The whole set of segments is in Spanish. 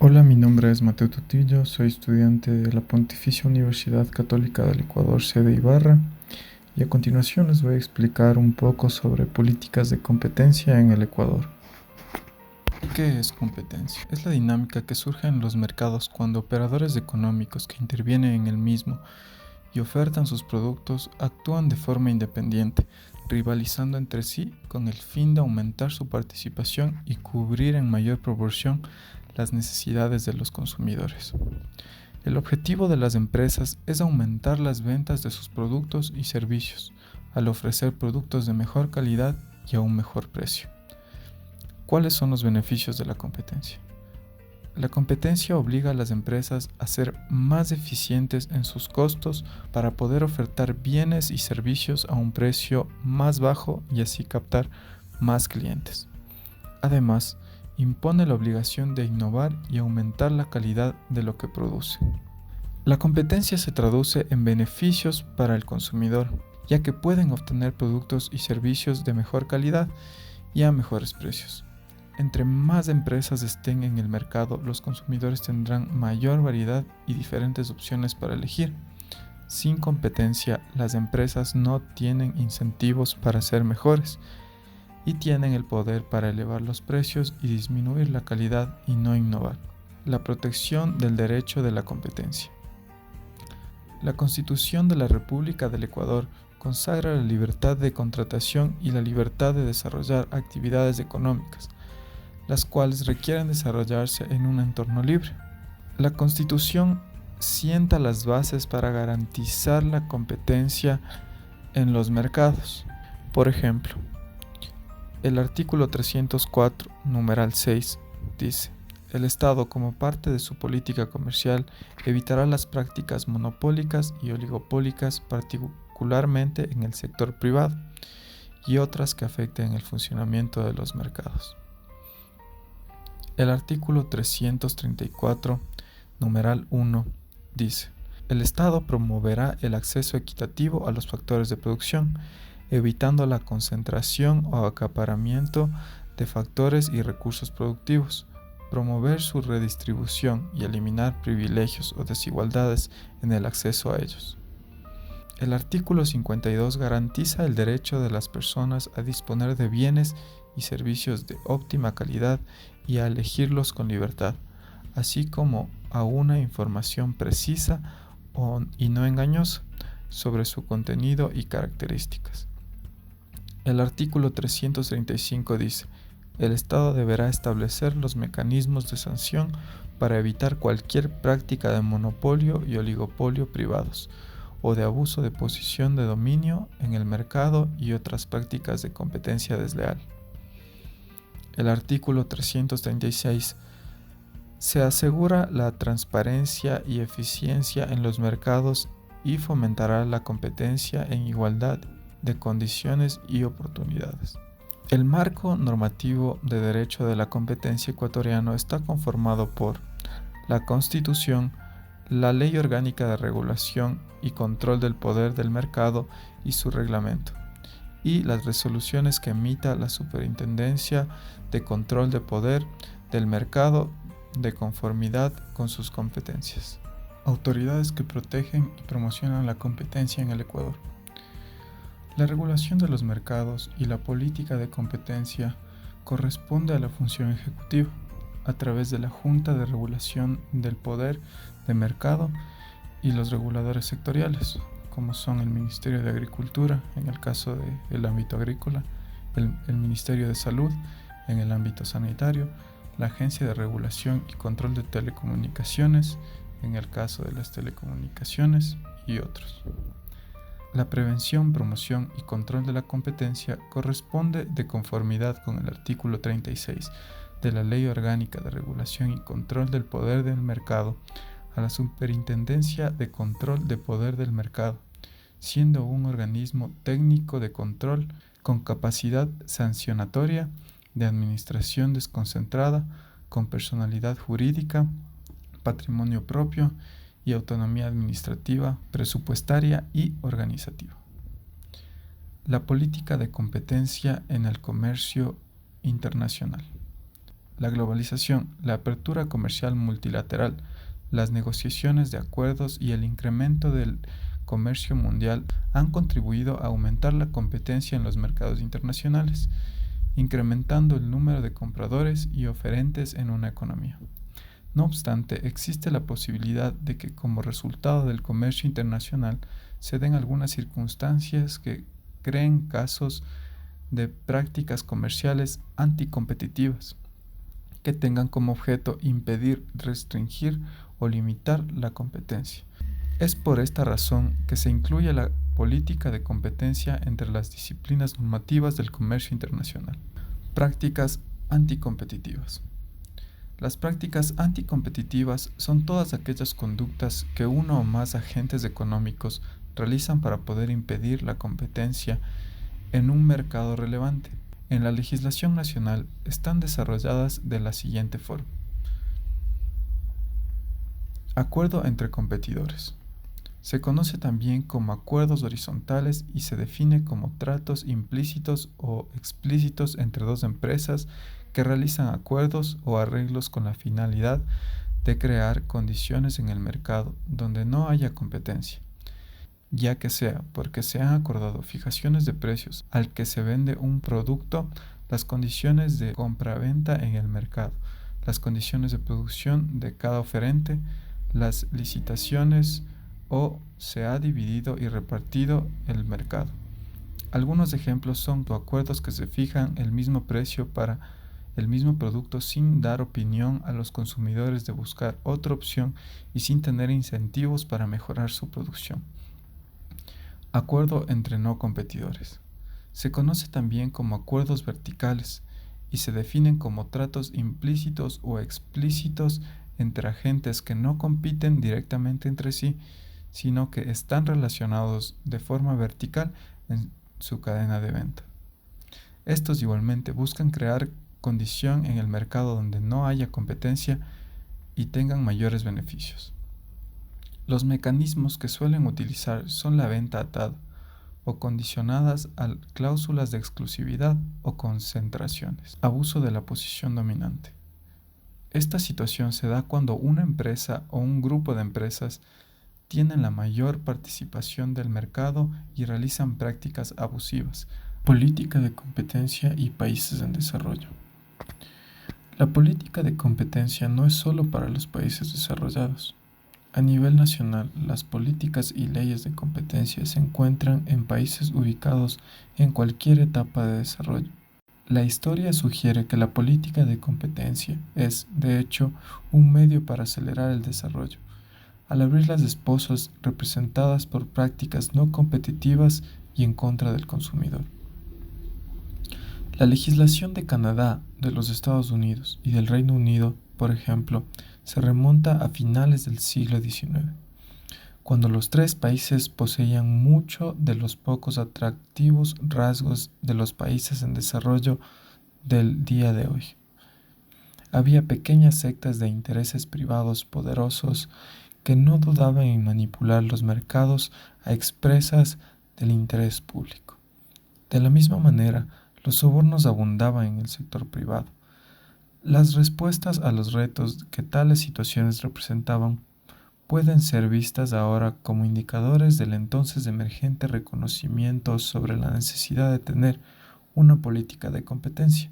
Hola, mi nombre es Mateo Tutillo, soy estudiante de la Pontificia Universidad Católica del Ecuador, sede Ibarra, y a continuación les voy a explicar un poco sobre políticas de competencia en el Ecuador. ¿Qué es competencia? Es la dinámica que surge en los mercados cuando operadores económicos que intervienen en el mismo y ofertan sus productos actúan de forma independiente, rivalizando entre sí con el fin de aumentar su participación y cubrir en mayor proporción las necesidades de los consumidores. El objetivo de las empresas es aumentar las ventas de sus productos y servicios, al ofrecer productos de mejor calidad y a un mejor precio. ¿Cuáles son los beneficios de la competencia? La competencia obliga a las empresas a ser más eficientes en sus costos para poder ofertar bienes y servicios a un precio más bajo y así captar más clientes. Además, impone la obligación de innovar y aumentar la calidad de lo que produce. La competencia se traduce en beneficios para el consumidor, ya que pueden obtener productos y servicios de mejor calidad y a mejores precios. Entre más empresas estén en el mercado, los consumidores tendrán mayor variedad y diferentes opciones para elegir. Sin competencia, las empresas no tienen incentivos para ser mejores y tienen el poder para elevar los precios y disminuir la calidad y no innovar. La protección del derecho de la competencia. La Constitución de la República del Ecuador consagra la libertad de contratación y la libertad de desarrollar actividades económicas, las cuales requieren desarrollarse en un entorno libre. La Constitución sienta las bases para garantizar la competencia en los mercados. Por ejemplo, el artículo 304, numeral 6, dice: el Estado, como parte de su política comercial, evitará las prácticas monopólicas y oligopólicas, particularmente en el sector privado, y otras que afecten el funcionamiento de los mercados. El artículo 334, numeral 1, dice: el Estado promoverá el acceso equitativo a los factores de producción, evitando la concentración o acaparamiento de factores y recursos productivos, promover su redistribución y eliminar privilegios o desigualdades en el acceso a ellos. El artículo 52 garantiza el derecho de las personas a disponer de bienes y servicios de óptima calidad y a elegirlos con libertad, así como a una información precisa y no engañosa sobre su contenido y características. El artículo 335 dice: el Estado deberá establecer los mecanismos de sanción para evitar cualquier práctica de monopolio y oligopolio privados, o de abuso de posición de dominio en el mercado y otras prácticas de competencia desleal. El artículo 336 se asegura la transparencia y eficiencia en los mercados y fomentará la competencia en igualdad de condiciones y oportunidades. El marco normativo de derecho de la competencia ecuatoriano está conformado por la Constitución, la Ley Orgánica de Regulación y Control del Poder del Mercado y su reglamento, y las resoluciones que emita la Superintendencia de Control de Poder del Mercado de conformidad con sus competencias. Autoridades que protegen y promocionan la competencia en el Ecuador. La regulación de los mercados y la política de competencia corresponde a la función ejecutiva, a través de la Junta de Regulación del Poder de Mercado y los reguladores sectoriales, como son el Ministerio de Agricultura, en el caso del ámbito agrícola, el Ministerio de Salud, en el ámbito sanitario, la Agencia de Regulación y Control de Telecomunicaciones, en el caso de las telecomunicaciones, y otros. La prevención, promoción y control de la competencia corresponde, de conformidad con el artículo 36 de la Ley Orgánica de Regulación y Control del Poder del Mercado, a la Superintendencia de Control de Poder del Mercado, siendo un organismo técnico de control con capacidad sancionatoria, de administración desconcentrada, con personalidad jurídica, patrimonio propio y autonomía administrativa, presupuestaria y organizativa. La política de competencia en el comercio internacional. La globalización, la apertura comercial multilateral, las negociaciones de acuerdos y el incremento del comercio mundial han contribuido a aumentar la competencia en los mercados internacionales, incrementando el número de compradores y oferentes en una economía. No obstante, existe la posibilidad de que como resultado del comercio internacional se den algunas circunstancias que creen casos de prácticas comerciales anticompetitivas que tengan como objeto impedir, restringir o limitar la competencia. Es por esta razón que se incluye la política de competencia entre las disciplinas normativas del comercio internacional. Prácticas anticompetitivas. Las prácticas anticompetitivas son todas aquellas conductas que uno o más agentes económicos realizan para poder impedir la competencia en un mercado relevante. En la legislación nacional están desarrolladas de la siguiente forma. Acuerdo entre competidores. Se conoce también como acuerdos horizontales y se define como tratos implícitos o explícitos entre dos empresas que realizan acuerdos o arreglos con la finalidad de crear condiciones en el mercado donde no haya competencia, ya que sea porque se han acordado fijaciones de precios al que se vende un producto, las condiciones de compra-venta en el mercado, las condiciones de producción de cada oferente, las licitaciones o se ha dividido y repartido el mercado. Algunos ejemplos son acuerdos que se fijan el mismo precio para el mismo producto sin dar opinión a los consumidores de buscar otra opción y sin tener incentivos para mejorar su producción. Acuerdo entre no competidores. Se conoce también como acuerdos verticales y se definen como tratos implícitos o explícitos entre agentes que no compiten directamente entre sí, sino que están relacionados de forma vertical en su cadena de venta. Estos igualmente buscan crear condición en el mercado donde no haya competencia y tengan mayores beneficios. Los mecanismos que suelen utilizar son la venta atada o condicionadas a cláusulas de exclusividad o concentraciones. Abuso de la posición dominante. Esta situación se da cuando una empresa o un grupo de empresas tienen la mayor participación del mercado y realizan prácticas abusivas. Política de competencia y países en desarrollo. La política de competencia no es solo para los países desarrollados. A nivel nacional, las políticas y leyes de competencia se encuentran en países ubicados en cualquier etapa de desarrollo. La historia sugiere que la política de competencia es, de hecho, un medio para acelerar el desarrollo, al abrir las esposas representadas por prácticas no competitivas y en contra del consumidor. La legislación de Canadá, de los Estados Unidos y del Reino Unido, por ejemplo, se remonta a finales del siglo XIX, cuando los tres países poseían mucho de los pocos atractivos rasgos de los países en desarrollo del día de hoy. Había pequeñas sectas de intereses privados poderosos que no dudaban en manipular los mercados a expensas del interés público. De la misma manera, los sobornos abundaban en el sector privado. Las respuestas a los retos que tales situaciones representaban pueden ser vistas ahora como indicadores del entonces emergente reconocimiento sobre la necesidad de tener una política de competencia.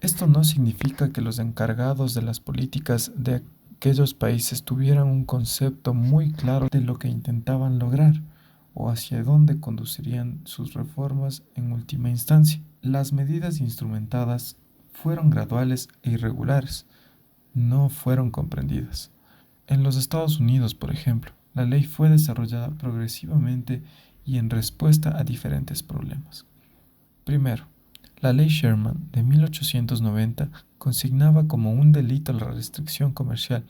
Esto no significa que los encargados de las políticas de aquellos países tuvieran un concepto muy claro de lo que intentaban lograr o hacia dónde conducirían sus reformas en última instancia. Las medidas instrumentadas fueron graduales e irregulares, no fueron comprendidas. En los Estados Unidos, por ejemplo, la ley fue desarrollada progresivamente y en respuesta a diferentes problemas. Primero, la ley Sherman de 1890 consignaba como un delito la restricción comercial,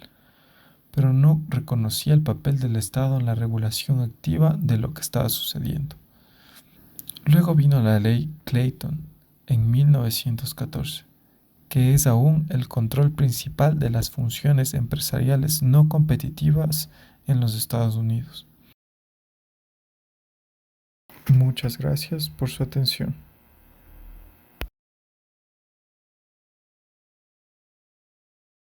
pero no reconocía el papel del Estado en la regulación activa de lo que estaba sucediendo. Luego vino la ley Clayton en 1914, que es aún el control principal de las funciones empresariales no competitivas en los Estados Unidos. Muchas gracias por su atención.